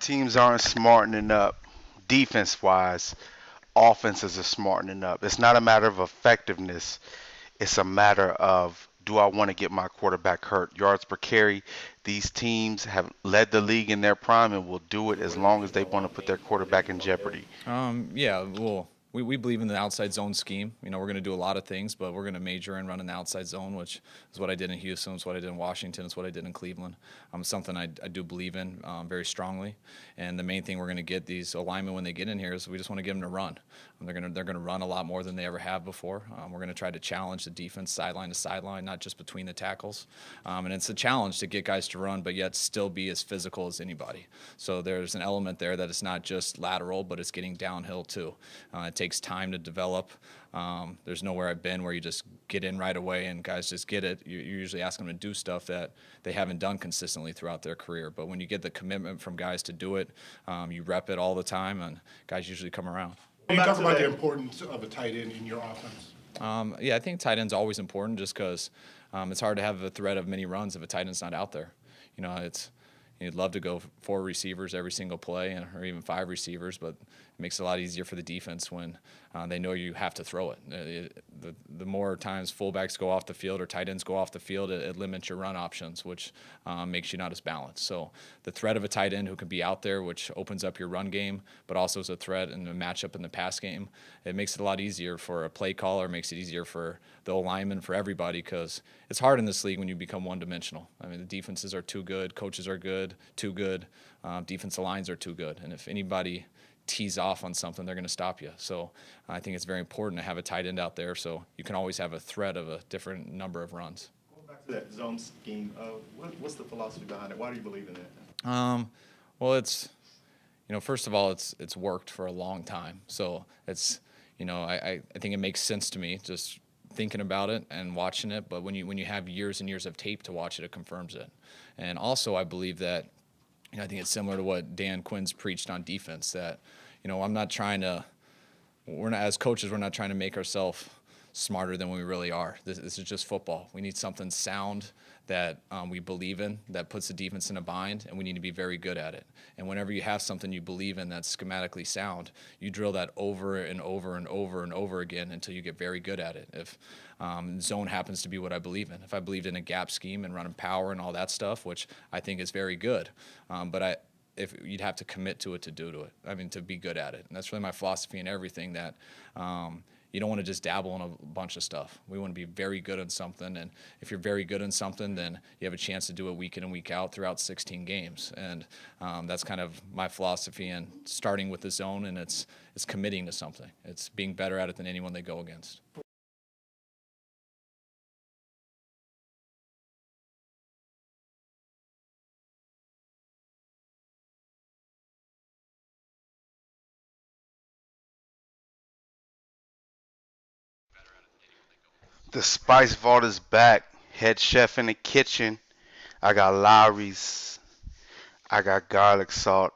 Teams aren't smartening up defense wise. Offenses are smartening up. It's not a matter of effectiveness. It's a matter of, do I want to get my quarterback hurt? Yards per carry. These teams have led the league in their prime and will do it as long as they want to put their quarterback in jeopardy. Yeah, well, we believe in the outside zone scheme. We're going to do a lot of things, but we're going to major in running the outside zone, which is what I did in Houston, it's what I did in Washington, it's what I did in Cleveland. Something I do believe in very strongly. And the main thing we're going to get these alignment when they get in here is we just want to get them to run. They're going to run a lot more than they ever have before. We're going to try to challenge the defense sideline to sideline, not just between the tackles. And it's a challenge to get guys to run, but yet still be as physical as anybody. So there's an element there that it's not just lateral, but it's getting downhill too. It takes time to develop. There's nowhere I've been where you just get in right away and guys just get it. You usually ask them to do stuff that they haven't done consistently throughout their career. But when you get the commitment from guys to do it, you rep it all the time, and guys usually come around. Can you talk about the importance of a tight end in your offense? Yeah, I think tight end's always important just because it's hard to have a threat of many runs if a tight end's not out there. It's you'd love to go four receivers every single play, or even five receivers, but it makes it a lot easier for the defense when they know you have to throw it. The more times fullbacks go off the field or tight ends go off the field, it limits your run options, which makes you not as balanced. So the threat of a tight end who can be out there, which opens up your run game, but also is a threat in the matchup in the pass game, it makes it a lot easier for a play caller, makes it easier for the lineman, for everybody, because it's hard in this league when you become one-dimensional. I mean, the defenses are too good, coaches are good, too good, defensive lines are too good, and if anybody tease off on something, they're going to stop you. So I think it's very important to have a tight end out there so you can always have a threat of a different number of runs. Going back to that zone scheme, what's the philosophy behind it? Why do you believe in it? Well, it's first of all, it's worked for a long time. So it's I think it makes sense to me just thinking about it and watching it. But when you have years and years of tape to watch it, it confirms it. And also, I believe that I think it's similar to what Dan Quinn's preached on defense. That I'm not trying to. We're not, as coaches, we're not trying to make ourselves smarter than we really are. This is just football. We need something sound that we believe in, that puts the defense in a bind, and we need to be very good at it. And whenever you have something you believe in that's schematically sound, you drill that over and over and over and over again until you get very good at it. If zone happens to be what I believe in. If I believed in a gap scheme and running power and all that stuff, which I think is very good, if you'd have to commit to it to do to it. I mean, to be good at it. And that's really my philosophy in everything, that you don't want to just dabble in a bunch of stuff. We want to be very good at something, and if you're very good in something, then you have a chance to do it week in and week out throughout 16 games. And that's kind of my philosophy, and starting with the zone, and it's committing to something. It's being better at it than anyone they go against. The Spice Vault is back. Head chef in the kitchen. I got Lowry's. I got garlic salt.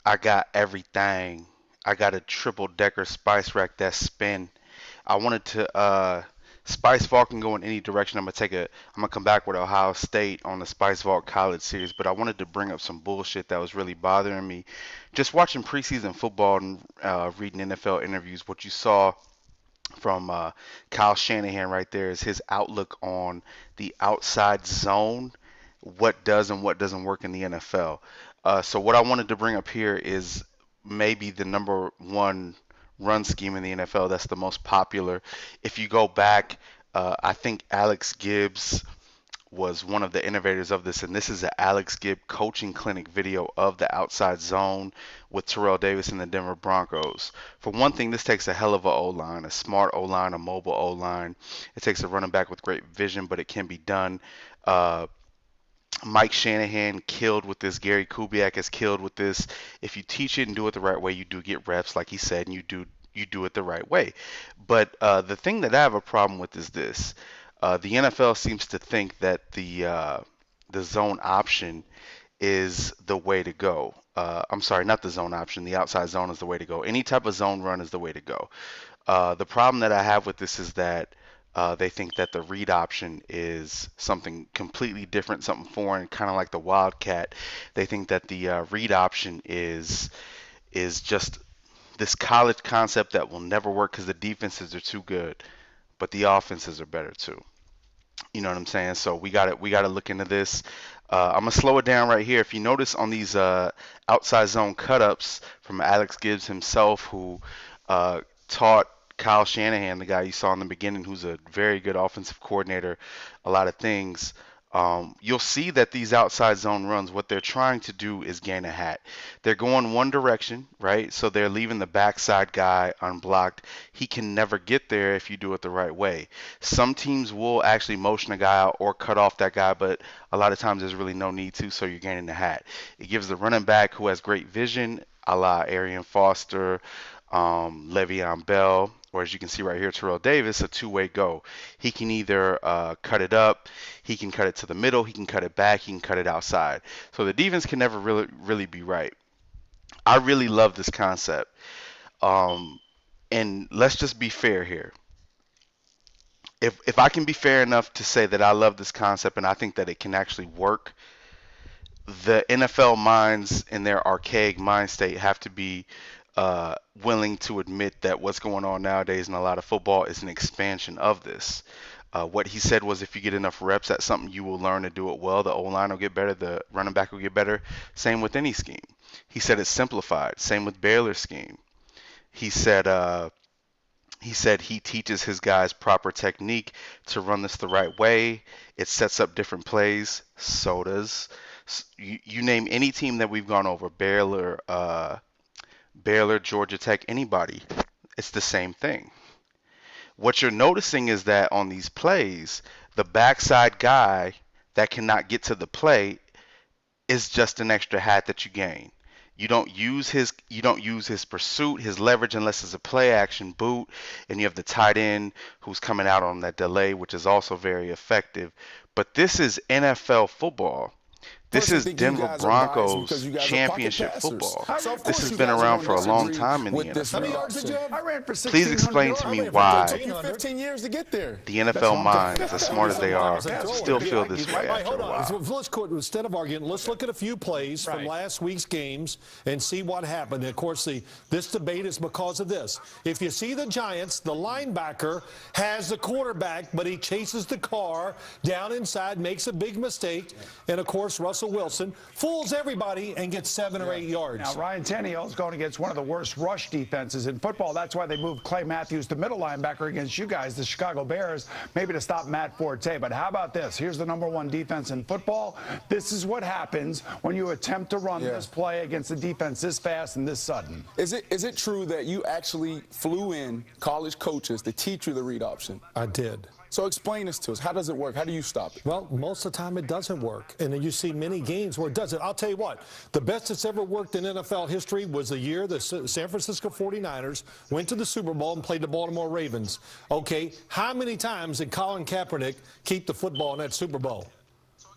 I got everything. I got a triple decker spice rack that spin. I wanted to Spice Vault can go in any direction. I'm gonna come back with Ohio State on the Spice Vault College series, but I wanted to bring up some bullshit that was really bothering me. Just watching preseason football and reading NFL interviews, what you saw from Kyle Shanahan right there is his outlook on the outside zone, what does and what doesn't work in the NFL. So what I wanted to bring up here is maybe the number one run scheme in the NFL that's the most popular. If you go back, I think Alex Gibbs was one of the innovators of this, and this is an Alex Gibb coaching clinic video of the outside zone with Terrell Davis and the Denver Broncos. For one thing, this takes a hell of a O-line, a smart O-line, a mobile O-line. It takes a running back with great vision, but it can be done. Uh, Mike Shanahan killed with this. Gary Kubiak has killed with this. If you teach it and do it the right way, you do get reps, like he said, and you do it the right way. But the thing that I have a problem with is this. The NFL seems to think that the zone option is the way to go. I'm sorry, not the zone option. The outside zone is the way to go. Any type of zone run is the way to go. The problem that I have with this is that They think that the read option is something completely different, something foreign, kind of like the Wildcat. They think that the read option is just this college concept that will never work because the defenses are too good, but the offenses are better too. You know what I'm saying? So we got to look into this. I'm gonna slow it down right here. If you notice on these outside zone cut-ups from Alex Gibbs himself, who taught Kyle Shanahan, the guy you saw in the beginning, who's a very good offensive coordinator, a lot of things. You'll see that these outside zone runs, what they're trying to do is gain a hat. They're going one direction, right? So they're leaving the backside guy unblocked. He can never get there if you do it the right way. Some teams will actually motion a guy out or cut off that guy, but a lot of times there's really no need to, so you're gaining the hat. It gives the running back who has great vision, a la Arian Foster, Le'Veon Bell, or as you can see right here, Terrell Davis, a two-way go. He can either cut it up, he can cut it to the middle, he can cut it back, he can cut it outside. So the defense can never really be right. I really love this concept. And let's just be fair here. If I can be fair enough to say that I love this concept and I think that it can actually work, the NFL minds in their archaic mind state have to be willing to admit that what's going on nowadays in a lot of football is an expansion of this. What he said was if you get enough reps at something, you will learn to do it well. The O-line will get better. The running back will get better. Same with any scheme. He said it's simplified. Same with Baylor's scheme. He said he teaches his guys proper technique to run this the right way. It sets up different plays. So does you name any team that we've gone over, Baylor, Georgia Tech, anybody. It's the same thing. What you're noticing is that on these plays, the backside guy that cannot get to the play is just an extra hat that you gain. You don't use his pursuit, his leverage unless it's a play action boot, and you have the tight end who's coming out on that delay, which is also very effective. But this is NFL football. This is Denver Broncos championship football. This has been around for a long time in the NFL. Please explain to me why the NFL minds, as smart as they are, still feel this way after a while. Instead of arguing, let's look at a few plays from last week's games and see what happened. And of course, this debate is because of this. If you see the Giants, the linebacker has the quarterback, but he chases the car down inside, makes a big mistake, and of course, Russell Wilson fools everybody and gets 7 or 8 yards. Now, Ryan Tannehill is going against one of the worst rush defenses in football. That's why they moved Clay Matthews to middle linebacker against you guys, the Chicago Bears, maybe to stop Matt Forte. But how about this? Here's the #1 defense in football. This is what happens when you attempt to run this play against a defense this fast and this sudden. Is it true that you actually flew in college coaches to teach you the read option? I did. So explain this to us. How does it work? How do you stop it? Well, most of the time it doesn't work. And then you see many games where it doesn't. I'll tell you what, the best that's ever worked in NFL history was the year the San Francisco 49ers went to the Super Bowl and played the Baltimore Ravens. Okay, how many times did Colin Kaepernick keep the football in that Super Bowl?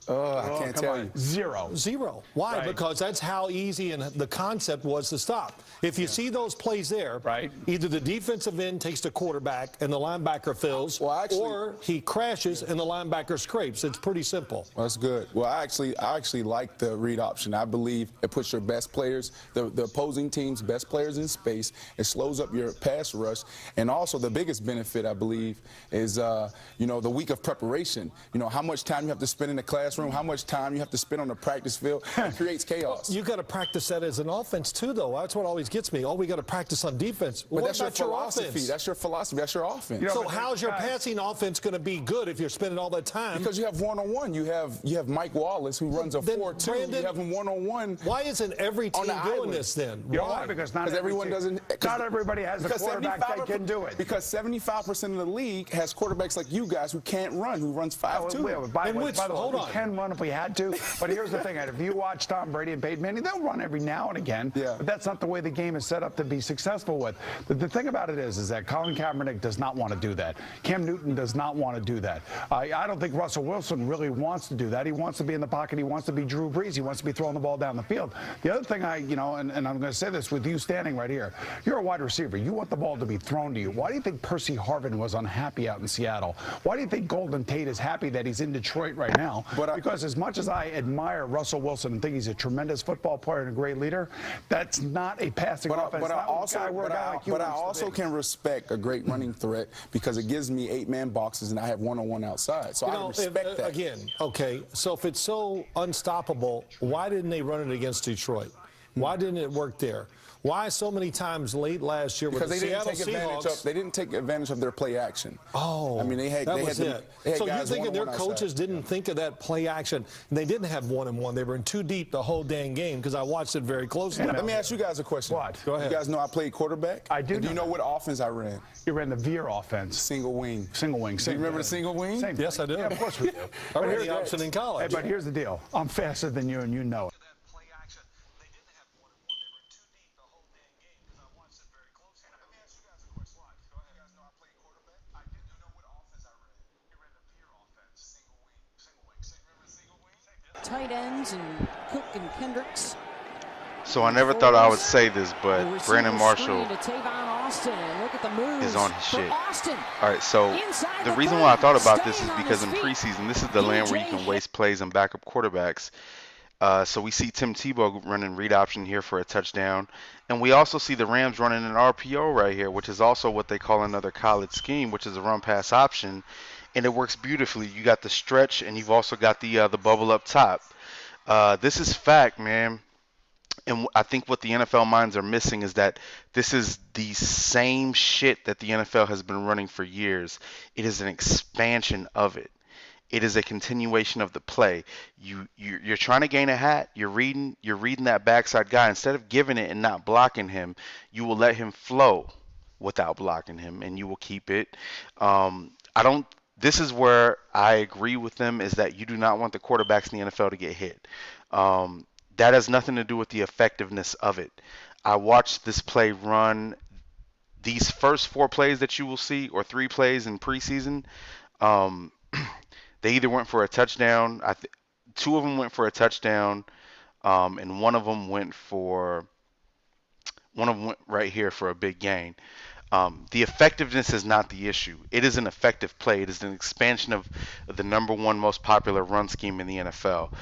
I can't tell you. Zero. Why? Right. Because that's how easy and the concept was to stop. If you see those plays there, either the defensive end takes the quarterback and the linebacker fills, or he crashes and the linebacker scrapes. It's pretty simple. Well, that's good. Well, I actually like the read option. I believe it puts your best players, the opposing team's best players in space. It slows up your pass rush. And also the biggest benefit, I believe, is, the week of preparation. How much time you have to spend in the classroom, how much time you have to spend on the practice field. It creates chaos. You got to practice that as an offense too, though. That's what always gets me. Oh, we got to practice on defense. But that's your philosophy. That's your philosophy. That's your offense. So how's your passing offense going to be good if you're spending all that time? Because you have one-on-one. You have Mike Wallace who runs a 4-2. You have him one-on-one. Why isn't every team doing this then? Why? Because not everybody has a quarterback that can do it. Because 75% of the league has quarterbacks like you guys who can't run, who runs 5-2. Hold on. can run if we had to. But here's the thing, Ed, if you watch Tom Brady and Peyton Manning, they'll run every now and again. Yeah. But that's not the way the game is set up to be successful with. The thing about it is that Colin Kaepernick does not want to do that. Cam Newton does not want to do that. I don't think Russell Wilson really wants to do that. He wants to be in the pocket. He wants to be Drew Brees. He wants to be throwing the ball down the field. The other thing and I'm going to say this with you standing right here. You're a wide receiver. You want the ball to be thrown to you. Why do you think Percy Harvin was unhappy out in Seattle? Why do you think Golden Tate is happy that he's in Detroit right now? Because as much as I admire Russell Wilson and think he's a tremendous football player and a great leader, that's not a passing offense. But I also can respect a great running threat because it gives me 8-man boxes and I have one-on-one outside. So I respect that. Again, okay, so if it's so unstoppable, why didn't they run it against Detroit? Why didn't it work there? Why so many times late last year with the Seattle Seahawks? They didn't take advantage of their play action. Oh, I mean, they had so you're thinking their coaches didn't think of that play action, and they didn't have one-on-one. They were in too deep the whole dang game because I watched it very closely. Let me ask you guys a question. What? Go ahead. You guys know I played quarterback? I do. Do you know what offense I ran? You ran the Veer offense. Single wing. Single wing. Do you remember the single wing? Same Yes, I do. Yeah, of course we do. I ran the option in college. Hey, but here's the deal. I'm faster than you, and you know it. Tight ends and Cook and Kendricks. So I never thought I would say this, but Brandon Marshall is on his shit. All right, so the reason why I thought about this is because in preseason, this is the land where you can waste plays and backup quarterbacks. So we see Tim Tebow running read option here for a touchdown. And we also see the Rams running an RPO right here, which is also what they call another college scheme, which is a run-pass option. And it works beautifully. You got the stretch, and you've also got the bubble up top. This is fact, man. And I think what the NFL minds are missing is that this is the same shit that the NFL has been running for years. It is an expansion of it. It is a continuation of the play. You're trying to gain a hat. You're reading that backside guy. Instead of giving it and not blocking him, you will let him flow without blocking him, and you will keep it. This is where I agree with them, is that you do not want the quarterbacks in the NFL to get hit. That has nothing to do with the effectiveness of it. I watched this play run. These first 4 plays that you will see, or 3 plays in preseason, they either went for a touchdown. 2 of them went for a touchdown, and one of them went right here for a big gain. The effectiveness is not the issue. It is an effective play. It is an expansion of the #1 most popular run scheme in the NFL.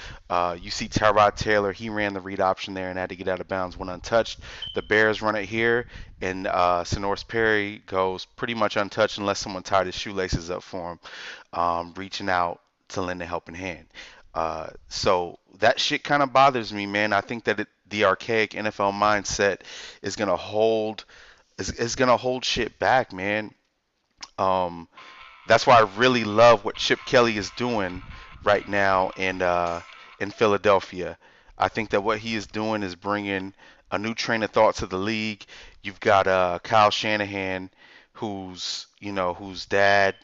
You see Tyrod Taylor, he ran the read option there and had to get out of bounds when untouched. The Bears run it here, and Sonoris Perry goes pretty much untouched unless someone tied his shoelaces up for him, reaching out to lend a helping hand. So that shit kind of bothers me, man. I think that the archaic NFL mindset is going to hold shit back, man. That's why I really love what Chip Kelly is doing right now in Philadelphia. I think that what he is doing is bringing a new train of thought to the league. You've got Kyle Shanahan, whose dad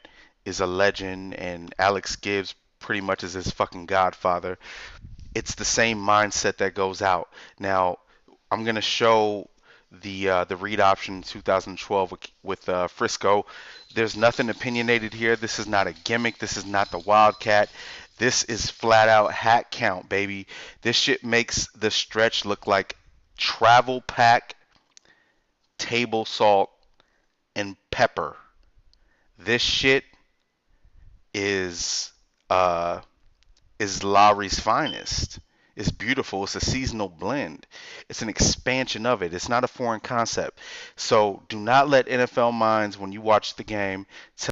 is a legend, and Alex Gibbs pretty much is his fucking godfather. It's the same mindset that goes out. Now, I'm gonna show the read option 2012 with Frisco. There's nothing opinionated here. This is not a gimmick. This is not the Wildcat. This is flat out hat count, baby. This shit makes the stretch look like travel pack, table salt, and pepper. This shit is Lowry's finest. It's beautiful. It's a seasonal blend. It's an expansion of it. It's not a foreign concept. So do not let NFL minds, when you watch the game,